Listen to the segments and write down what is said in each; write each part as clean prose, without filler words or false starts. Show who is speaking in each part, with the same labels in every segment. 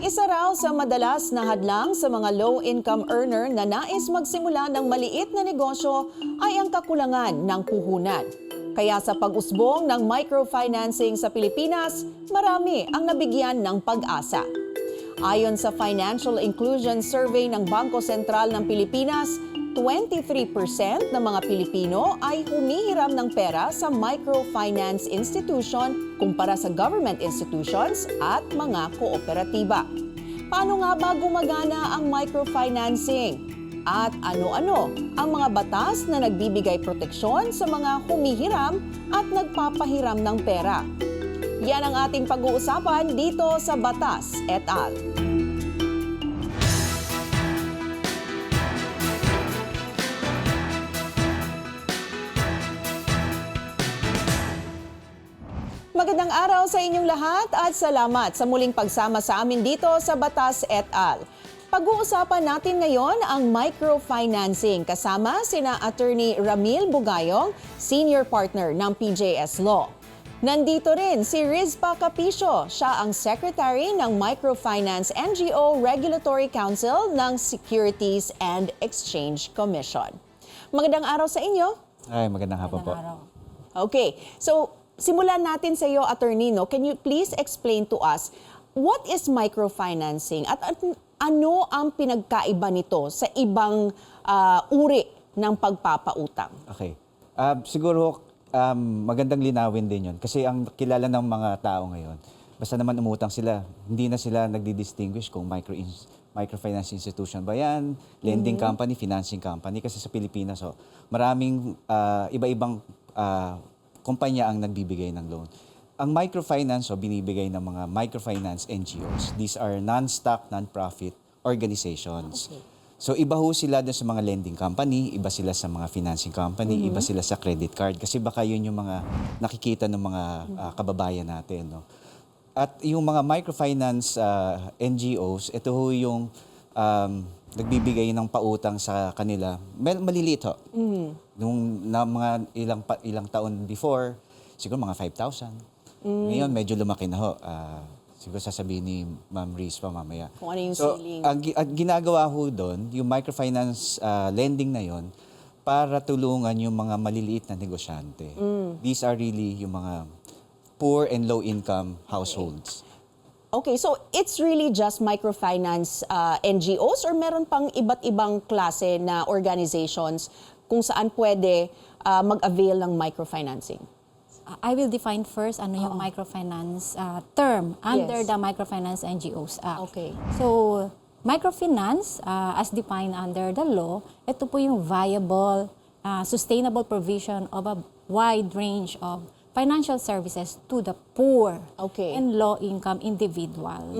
Speaker 1: Isa raw sa madalas na hadlang sa mga low-income earner na nais magsimula ng maliit na negosyo ay ang kakulangan ng puhunan. Kaya sa pag-usbong ng microfinancing sa Pilipinas, marami ang nabigyan ng pag-asa. Ayon sa Financial Inclusion Survey ng Bangko Sentral ng Pilipinas, 23% ng mga Pilipino ay humihiram ng pera sa microfinance institution kumpara sa government institutions at mga kooperatiba. Paano nga ba gumagana ang microfinancing? At ano-ano ang mga batas na nagbibigay proteksyon sa mga humihiram at nagpapahiram ng pera? Yan ang ating pag-uusapan dito sa Batas et al. Magandang araw sa inyong lahat at salamat sa muling pagsama sa amin dito sa Batas et al. Pag-uusapan natin ngayon ang microfinancing kasama sina Attorney Ramil Bugayong, Senior Partner ng PJS Law. Nandito rin si Rizpa Capicio, siya ang Secretary ng Microfinance NGO Regulatory Council ng Securities and Exchange Commission. Magandang araw sa inyo.
Speaker 2: Ay, magandang hapon po.
Speaker 1: Okay, so simulan natin sa iyo, Attorney, no? Can you please explain to us what is microfinancing at ano ang pinagkaiba nito sa ibang uri ng pagpapautang?
Speaker 2: Okay. Siguro magandang linawin din yun. Kasi ang kilala ng mga tao ngayon, basta naman umutang sila, hindi na sila nagdi-distinguish kung microfinance institution ba yan, lending company, financing company. Kasi sa Pilipinas, maraming iba-ibang kumpanya ang nagbibigay ng loan. Ang microfinance binibigay ng mga microfinance NGOs. These are non-stock, non-profit organizations.
Speaker 1: Okay.
Speaker 2: So iba ho sila dun sa mga lending company, iba sila sa mga financing company, iba sila sa credit card. Kasi baka yun yung mga nakikita ng mga kababayan natin. No? At yung mga microfinance NGOs, ito ho yung nagbibigay ng pautang sa kanila. Maliliit ho. Nung na mga ilang taon before, siguro mga 5,000. Ngayon, medyo lumaki na ho. Siguro sasabihin ni Ma'am Riz pa mamaya.
Speaker 1: Kung ano yung
Speaker 2: So,
Speaker 1: ceiling.
Speaker 2: ang ginagawa ho doon, yung microfinance lending na yon para tulungan yung mga maliliit na negosyante. These are really yung mga poor and low-income households.
Speaker 1: Okay, so it's really just microfinance NGOs or meron pang iba't ibang klase na organizations kung saan pwede mag-avail ng microfinancing?
Speaker 3: I will define first ano yung microfinance term under
Speaker 1: Yes.
Speaker 3: the Microfinance NGOs Act.
Speaker 1: Okay.
Speaker 3: So, microfinance, as defined under the law, ito po yung viable, sustainable provision of a wide range of financial services to the poor
Speaker 1: Okay.
Speaker 3: and low-income individuals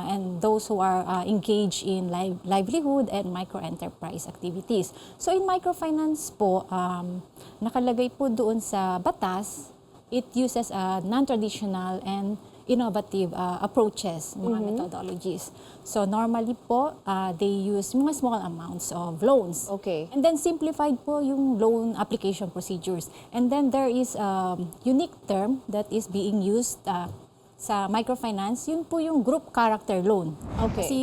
Speaker 3: and those who are engaged in livelihood and micro-enterprise activities. So in microfinance po, nakalagay po doon sa batas, it uses non-traditional and innovative approaches, mga methodologies. So normally po, they use mga small amounts of loans.
Speaker 1: Okay.
Speaker 3: And then simplified po yung loan application procedures. And then there is a unique term that is being used sa microfinance, yun po yung group character loan.
Speaker 1: Okay.
Speaker 3: Kasi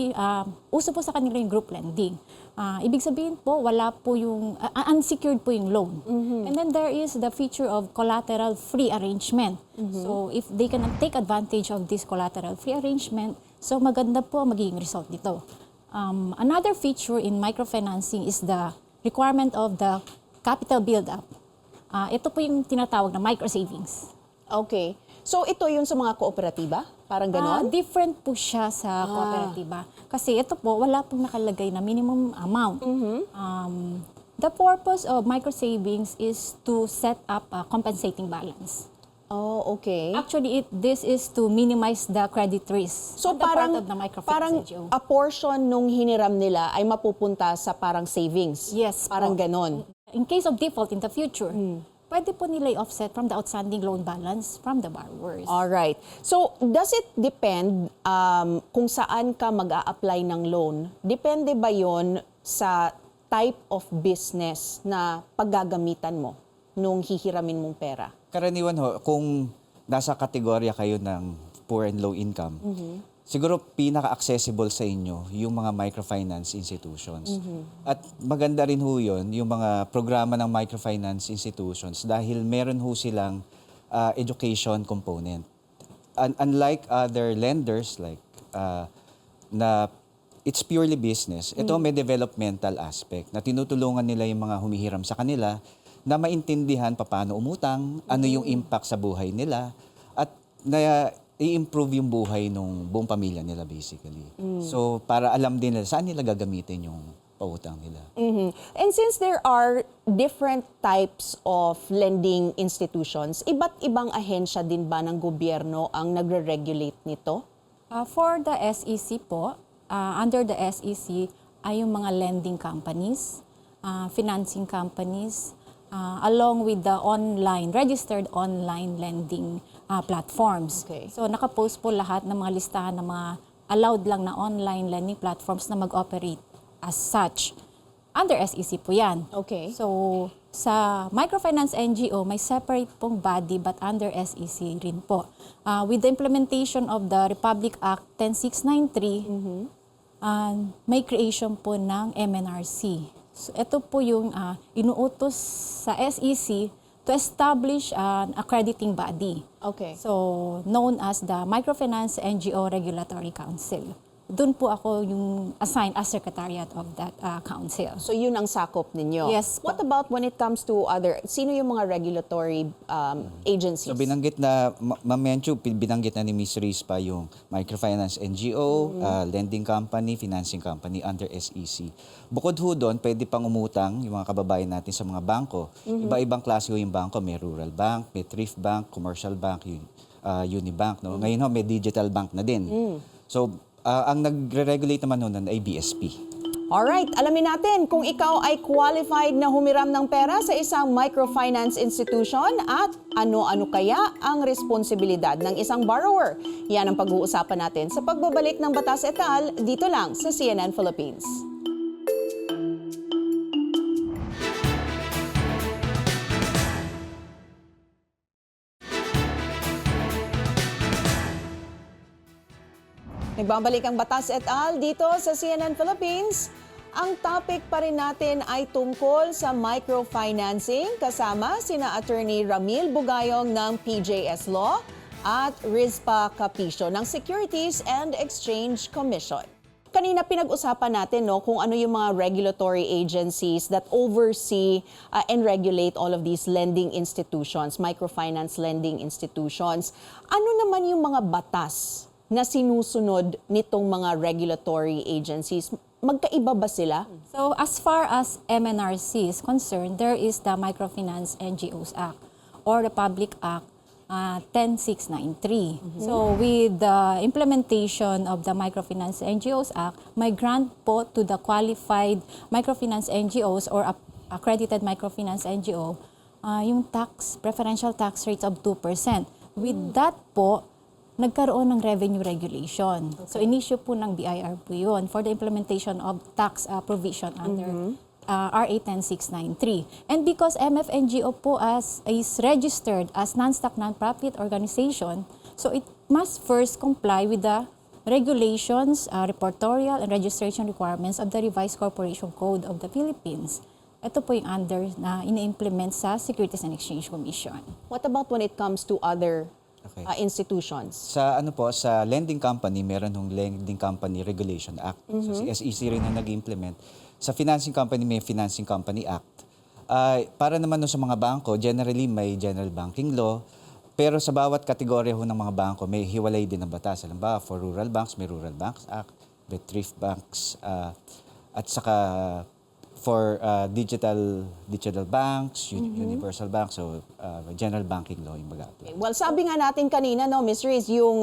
Speaker 3: uso po sa kanila yung group lending. Ibig sabihin po, wala po yung, unsecured po yung loan. And then there is the feature of collateral-free arrangement. So if they can take advantage of this collateral-free arrangement, so maganda po magiging result nito. Another feature in microfinancing is the requirement of the capital build-up. Ito po yung tinatawag na micro-savings.
Speaker 1: Okay. So ito yun sa mga kooperatiba? Parang ganon?
Speaker 3: Different po siya sa kooperatiba. Kasi ito po, wala pong nakalagay na minimum amount. The purpose of micro-savings is to set up a compensating balance.
Speaker 1: Oh, okay.
Speaker 3: Actually, this is to minimize the credit risk.
Speaker 1: So
Speaker 3: on the
Speaker 1: parang,
Speaker 3: part of the microfinance
Speaker 1: parang
Speaker 3: NGO.
Speaker 1: a portion nung hiniram nila ay mapupunta sa parang savings?
Speaker 3: Yes
Speaker 1: Parang
Speaker 3: po.
Speaker 1: ganon?
Speaker 3: In case of default in the future, pwede po nila i-offset from the outstanding loan balance from the borrowers.
Speaker 1: Alright. So, does it depend kung saan ka mag-a-apply ng loan? Depende ba yon sa type of business na paggagamitan mo nung hihiramin mong pera?
Speaker 2: Karaniwan ho, kung nasa kategorya kayo ng poor and low income, siguro pinaka-accessible sa inyo yung mga microfinance institutions. At maganda rin ho yun, yung mga programa ng microfinance institutions dahil meron ho silang education component. Unlike other lenders like na it's purely business, ito may developmental aspect na tinutulungan nila yung mga humihiram sa kanila na maintindihan paano umutang, ano yung impact sa buhay nila, at na i-improve yung buhay ng buong pamilya nila basically. So para alam din nila saan nila gagamitin yung pautang nila.
Speaker 1: And since there are different types of lending institutions, iba't ibang ahensya din ba ng gobyerno ang nagre-regulate nito?
Speaker 3: For the SEC po, under the SEC ay yung mga lending companies, financing companies, along with the registered online lending platforms.
Speaker 1: Okay.
Speaker 3: So nakapost po lahat ng mga listahan ng mga allowed lang na online lending platforms na mag-operate as such. Under SEC po yan.
Speaker 1: Okay.
Speaker 3: So sa microfinance NGO, may separate pong body but under SEC rin po. With the implementation of the Republic Act 10693, may creation po ng MNRC. So ito po yung inuutos sa SEC to establish an accrediting body.
Speaker 1: Okay.
Speaker 3: So known as the Microfinance NGO Regulatory Council. Doon po ako yung assigned as secretariat of that council.
Speaker 1: So yun ang sakop ninyo.
Speaker 3: Yes po.
Speaker 1: What about when it comes to sino yung mga regulatory agencies?
Speaker 2: So binanggit na, Ma'am Menchu, binanggit na ni Ms. Riz pa yung microfinance NGO, lending company, financing company under SEC. Bukod ho doon, pwede pang umutang yung mga kababayan natin sa mga bangko. Iba-ibang klase ho yung bangko. May rural bank, may thrift bank, commercial bank, Unibank. No? Ngayon ho, may digital bank na din. So ang nagre-regulate naman nun ay BSP.
Speaker 1: Alright, alamin natin kung ikaw ay qualified na humiram ng pera sa isang microfinance institution at ano-ano kaya ang responsibilidad ng isang borrower. Yan ang pag-uusapan natin sa pagbabalik ng Batas et al. Dito lang sa CNN Philippines. Nagbabalik ang Batas et al. Dito sa CNN Philippines. Ang topic pa rin natin ay tungkol sa microfinancing kasama sina Attorney Ramil Bugayong ng PJS Law at Rizpa Capicio ng Securities and Exchange Commission. Kanina pinag-usapan natin kung ano yung mga regulatory agencies that oversee and regulate all of these lending institutions, microfinance lending institutions. Ano naman yung mga batas na sinusunod nitong mga regulatory agencies? Magkaiba ba sila?
Speaker 3: So as far as MNRC is concerned, there is the Microfinance NGOs Act or the Public Act 10693. So with the implementation of the Microfinance NGOs Act, may grant po to the qualified microfinance NGOs or accredited microfinance NGO yung preferential tax rates of 2%. With that po, nagkaroon ng revenue regulation. Okay. So, inisyu po ng BIR po yun for the implementation of tax provision under RA 10693. And because MFNGO po is registered as non-stock non-profit organization, so it must first comply with the regulations, reportorial and registration requirements of the Revised Corporation Code of the Philippines. Ito po yung under na ina-implement sa Securities and Exchange Commission.
Speaker 1: What about when it comes to other institutions?
Speaker 2: Sa sa lending company, meron hong Lending Company Regulation Act. So si SEC rin ang nag-implement. Sa financing company, may Financing Company Act. Para naman sa mga bangko, generally may general banking law. Pero sa bawat kategorya ho ng mga bangko, may hiwalay din ang batas. Halimbawa, for rural banks, may Rural Banks Act, may thrift banks, at saka for digital banks, universal banks, so general banking law yung mag-apply.
Speaker 1: Well, sabi nga natin kanina, Ms. Riz, yung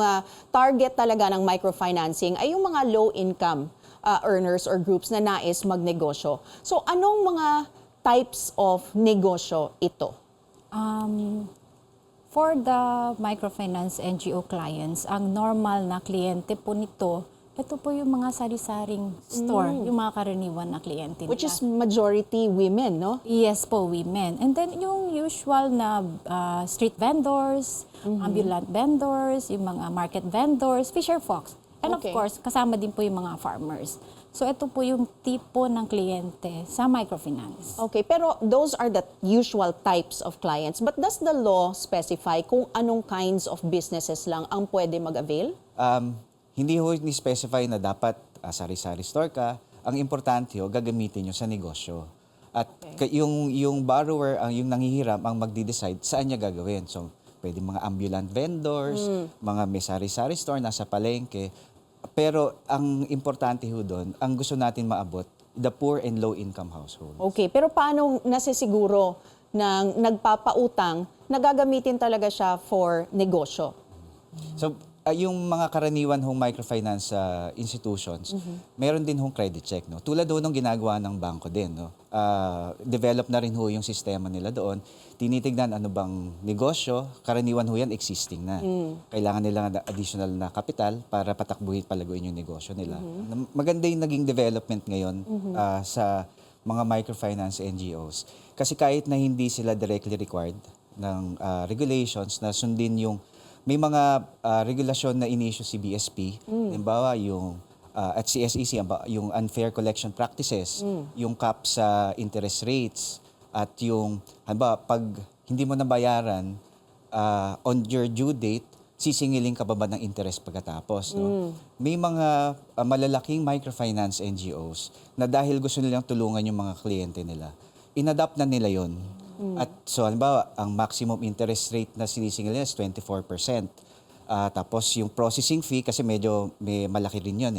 Speaker 1: target talaga ng microfinancing ay yung mga low-income earners or groups na nais magnegosyo. So, anong mga types of negosyo ito?
Speaker 3: For the microfinance NGO clients, ang normal na kliyente po nito, ito po yung mga sari-saring store, yung mga karaniwan na kliyente nila.
Speaker 1: Which is majority women, no?
Speaker 3: Yes po, women. And then yung usual na street vendors, ambulant vendors, yung mga market vendors, fisher folks. And
Speaker 1: Okay.
Speaker 3: of course, kasama din po yung mga farmers. So ito po yung tipo ng kliyente sa microfinance.
Speaker 1: Okay, pero those are the usual types of clients. But does the law specify kung anong kinds of businesses lang ang pwede mag-avail?
Speaker 2: Hindi ho ni-specify na dapat sari-sari store ka. Ang importante ho, gagamitin nyo sa negosyo. At yung borrower, yung nangihiram, ang magdi-decide saan niya gagawin. So, pwede mga ambulant vendors, mga may sari-sari store, nasa palengke. Pero ang importante ho doon, ang gusto natin maabot, the poor and low-income household.
Speaker 1: Okay, pero paano nasisiguro ng nagpapautang na gagamitin talaga siya for negosyo?
Speaker 2: So, yung mga karaniwan hong microfinance institutions, meron din hong credit check. No? Tulad ho nung ginagawa ng bangko din. No? Develop na rin ho yung sistema nila doon. Tinitignan ano bang negosyo, karaniwan ho yan existing na. Kailangan nila ng additional na kapital para patakbuhin, palaguin yung negosyo nila. Maganda yung naging development ngayon sa mga microfinance NGOs. Kasi kahit na hindi sila directly required ng regulations na sundin yung may mga regulasyon na in-issue si BSP, halimbawa yung at si SEC, yung unfair collection practices, yung cap sa interest rates, at yung, halimbawa, pag hindi mo nabayaran on your due date, sisingilin ka ba ng interest pagkatapos. No? May mga malalaking microfinance NGOs na dahil gusto nilang tulungan yung mga kliyente nila, inadapt na nila yon. At so, halimbawa, ang maximum interest rate na sinisingil nila is 24%. Tapos yung processing fee, kasi medyo may malaki rin yun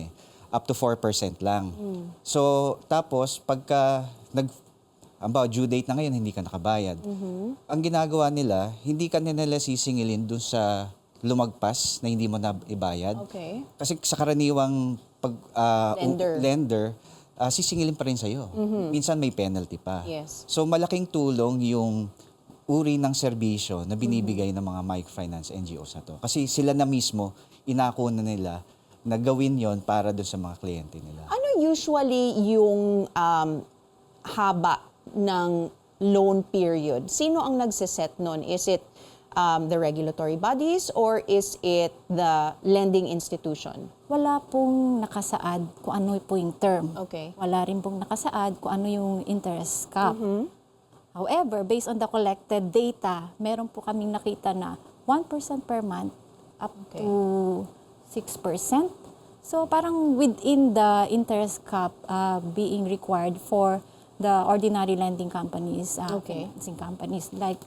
Speaker 2: up to 4% lang. So, tapos, pagka halimbawa, due date na ngayon, hindi ka nakabayad. Ang ginagawa nila, hindi ka nila sisingilin dun sa lumagpas na hindi mo na ibayad.
Speaker 1: Okay.
Speaker 2: Kasi sa karaniwang lender, sisingilin pa rin sa'yo. Minsan may penalty pa.
Speaker 1: Yes.
Speaker 2: So malaking tulong yung uri ng serbisyo na binibigay ng mga microfinance NGOs na to. Kasi sila na mismo, inako na nila na gawin yon para doon sa mga kliyente nila.
Speaker 1: Ano usually yung haba ng loan period? Sino ang nagsiset nun? Is it the regulatory bodies or is it the lending institution?
Speaker 3: Wala pong nakasaad kung ano po yung term.
Speaker 1: Okay.
Speaker 3: Wala rin pong nakasaad kung ano yung interest cap. However, based on the collected data, meron po kaming nakita na 1% per month up to 6%. So parang within the interest cap being required for the ordinary lending companies, financing companies. Like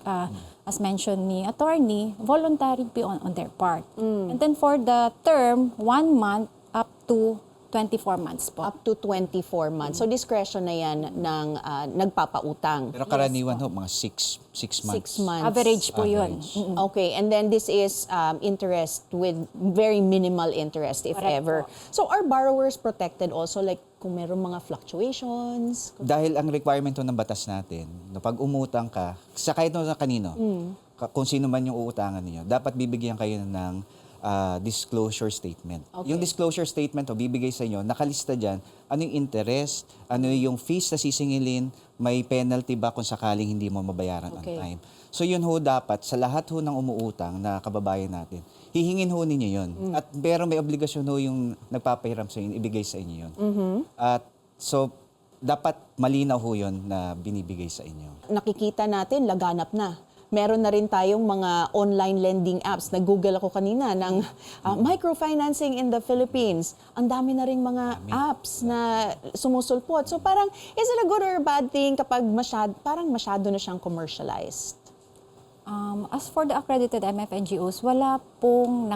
Speaker 3: as mentioned ni attorney, voluntary po on their part. And then for the term, 1 month up to 24 months po.
Speaker 1: Up to 24 months. So discretion na yan ng nagpapautang.
Speaker 2: Pero karaniwan ho, mga 6 months.
Speaker 1: 6 months.
Speaker 3: Average po yun.
Speaker 2: Average.
Speaker 1: Okay, and then this is interest with very minimal interest, if
Speaker 3: Correct
Speaker 1: ever.
Speaker 3: po.
Speaker 1: So are borrowers protected also, like kung meron mga fluctuations?
Speaker 2: Dahil ang requirement ho ng batas natin, na pag umutang ka, sa kahit na kanino, kung sino man yung uutangan ninyo, dapat bibigyan kayo ng disclosure statement.
Speaker 1: Okay.
Speaker 2: Yung disclosure statement o bibigay sa inyo, nakalista dyan, ano yung interest, ano yung fees na sisingilin, may penalty ba kung sakaling hindi mo mabayaran on
Speaker 1: Okay.
Speaker 2: time. So yun ho dapat, sa lahat ho ng umuutang na kababayan natin, hihingin ho ninyo yun. At pero may obligasyon ho yung nagpapahiram sa inyo, ibigay sa inyo yun. At so, dapat malinaw ho yun na binibigay sa inyo.
Speaker 1: Nakikita natin, laganap na. Meron na rin tayong mga online lending apps. Nag-google ako kanina ng microfinancing in the Philippines. Ang dami na rin mga apps na sumusulpot. So parang, is it a good or a bad thing kapag parang masyado na siyang commercialized?
Speaker 3: As for the accredited MFNGOs, wala pong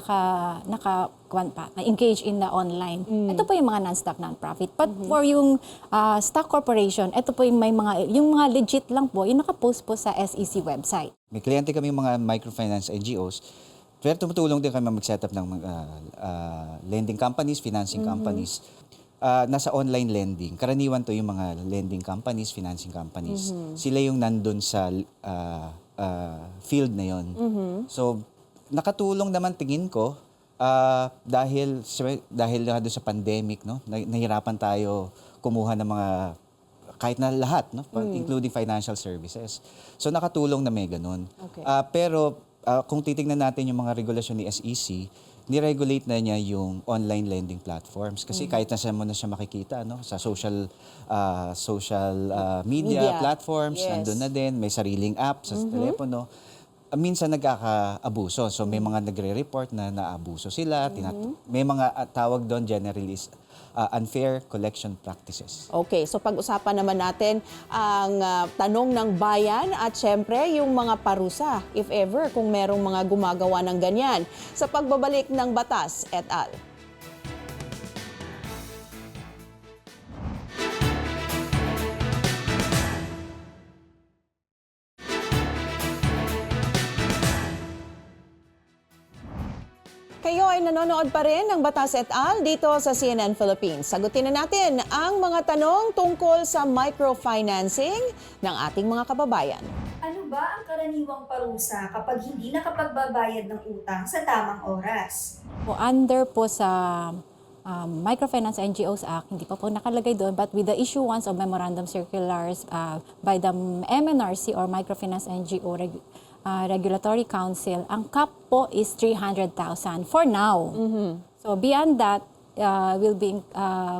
Speaker 3: engage in the online. Ito po yung mga non-stock non-profit. But for yung stock corporation, ito po yung yung mga legit lang po, yung nakapost po sa SEC website.
Speaker 2: May kliyente kami mga microfinance NGOs, pero tumutulong din kami mag-set up ng lending companies, financing companies. Nasa online lending. Karaniwan to yung mga lending companies, financing companies. Sila yung nandun sa field na yon. So, nakatulong naman tingin ko dahil nga doon sa pandemic, no? Nahirapan tayo kumuha ng mga kahit na lahat, no? Including financial services. So, nakatulong na may ganun.
Speaker 1: Okay.
Speaker 2: Pero kung titingnan natin yung mga regulasyon ni SEC, niregulate na niya yung online lending platforms. Kasi kahit nasa mo na siya makikita, no? Sa social media
Speaker 1: Media.
Speaker 2: platforms,
Speaker 1: Yes.
Speaker 2: nandun na din, may sariling app sa telepono. Minsan nagkaka-abuso. So may mga nagre-report na naabuso sila. May mga tawag doon generally is unfair collection practices.
Speaker 1: Okay, so pag-usapan naman natin ang tanong ng bayan at syempre yung mga parusa, if ever, kung merong mga gumagawa ng ganyan. Sa pagbabalik ng Batas et al. Kayo ay nanonood pa rin ng Batas et al. Dito sa CNN Philippines. Sagutin na natin ang mga tanong tungkol sa microfinancing ng ating mga kababayan.
Speaker 4: Ano ba ang karaniwang parusa kapag hindi nakapagbabayad ng utang sa tamang oras?
Speaker 3: Po, under po sa Microfinance NGOs Act, hindi pa po nakalagay doon, but with the issuance of memorandum circulars by the MNRC or Microfinance NGO Regulatory Council, ang cap po is 300,000 for now. So beyond that, will be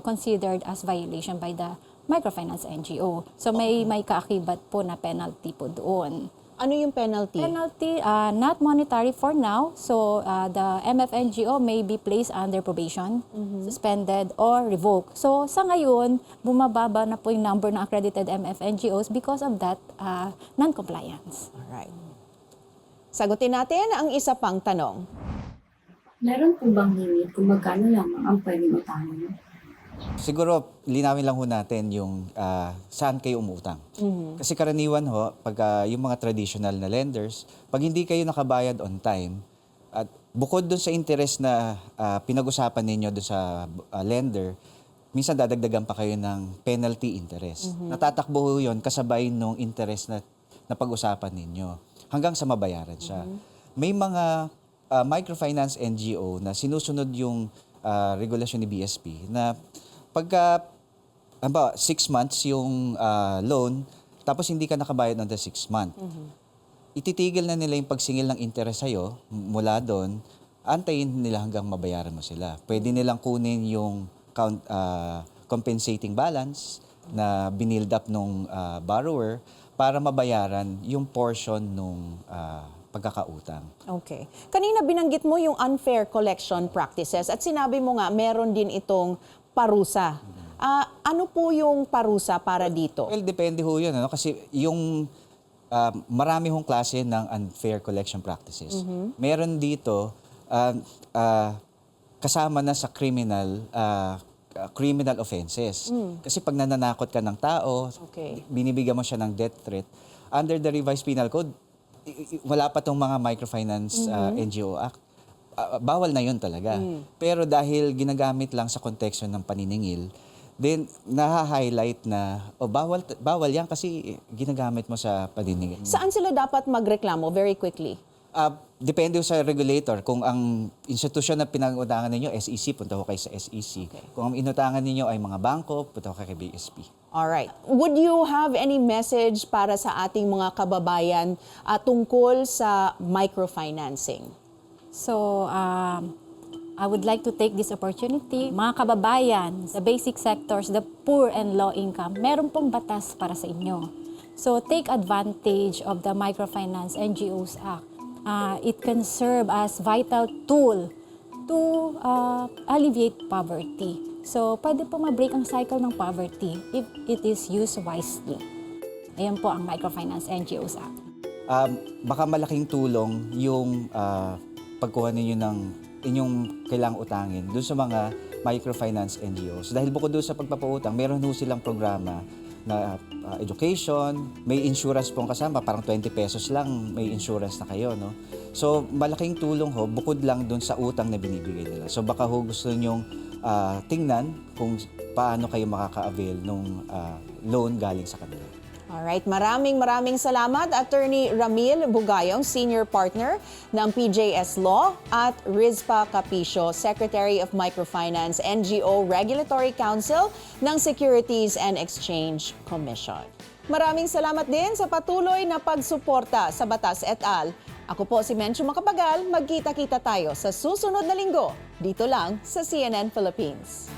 Speaker 3: considered as violation by the Microfinance NGO. So may kaakibat po na penalty po doon.
Speaker 1: Ano yung penalty?
Speaker 3: Penalty, not monetary for now. So the MFNGO may be placed under probation, suspended, or revoked. So sa ngayon, bumababa na po yung number ng accredited MFNGOs because of that non-compliance.
Speaker 1: Alright. Sagutin natin ang isa pang tanong.
Speaker 5: Meron po bang limit kung magkano lamang ang pwedeng utangin?
Speaker 2: Siguro, linawin lang ho natin yung saan kayo umutang. Kasi karaniwan ho, pag yung mga traditional na lenders, pag hindi kayo nakabayad on time, at bukod dun sa interest na pinag-usapan ninyo dun sa lender, minsan dadagdagan pa kayo ng penalty interest. Natatakbo ho yun kasabay nung interest na pag-usapan ninyo hanggang sa mabayaran siya. May mga microfinance NGO na sinusunod yung regulasyon ni BSP na pagka 6 months yung loan, tapos hindi ka nakabayad on the 6 month, ititigil na nila yung pagsingil ng interest sa'yo mula doon, antayin nila hanggang mabayaran mo sila. Pwede nilang kunin yung compensating balance na binild up nung borrower para mabayaran yung portion nung pagkakautang.
Speaker 1: Okay. Kanina binanggit mo yung unfair collection practices at sinabi mo nga meron din itong parusa. Ano po yung parusa para dito?
Speaker 2: Well, depende ho yun. Ano? Kasi yung marami hong klase ng unfair collection practices. Meron dito kasama na sa criminal offenses. Kasi pag nananakot ka ng tao,
Speaker 1: Okay.
Speaker 2: binibigyan mo siya ng death threat, under the revised penal code, wala pa tong mga microfinance NGO Act. Bawal na yun talaga. Pero dahil ginagamit lang sa konteksto ng paniningil, then naha-highlight na bawal yan kasi ginagamit mo sa paniningil.
Speaker 1: Saan sila dapat magreklamo very quickly?
Speaker 2: Depende sa regulator. Kung ang institusyon na pinag-utangan ninyo, SEC, punta ko kayo sa SEC.
Speaker 1: Okay.
Speaker 2: Kung ang inutangan ninyo ay mga bangko, punta ko kay BSP.
Speaker 1: Alright. Would you have any message para sa ating mga kababayan tungkol sa microfinancing?
Speaker 3: So, I would like to take this opportunity. Mga kababayan, the basic sectors, the poor and low income, meron pong batas para sa inyo. So, take advantage of the Microfinance NGOs Act. It can serve as vital tool to alleviate poverty. So, pwede po ma-break ang cycle ng poverty if it is used wisely. Ayan po ang Microfinance NGOs Act.
Speaker 2: Baka malaking tulong yung pagkuha ninyo ng inyong kailangang utangin doon sa mga microfinance NGOs. Dahil bukod doon sa pagpapautang, meron ho silang programa na education, may insurance pong kasama, parang 20 pesos lang may insurance na kayo, no? So, malaking tulong ho, bukod lang doon sa utang na binibigay nila. So, baka ho gusto nyong tingnan kung paano kayo makaka-avail ng loan galing sa kanila.
Speaker 1: Alright, maraming salamat Attorney Ramil Bugayong, Senior Partner ng PJS Law at Rizpa Capicio, Secretary of Microfinance NGO Regulatory Council ng Securities and Exchange Commission. Maraming salamat din sa patuloy na pagsuporta sa Batas et al. Ako po si Menchu Macapagal, magkita-kita tayo sa susunod na linggo, dito lang sa CNN Philippines.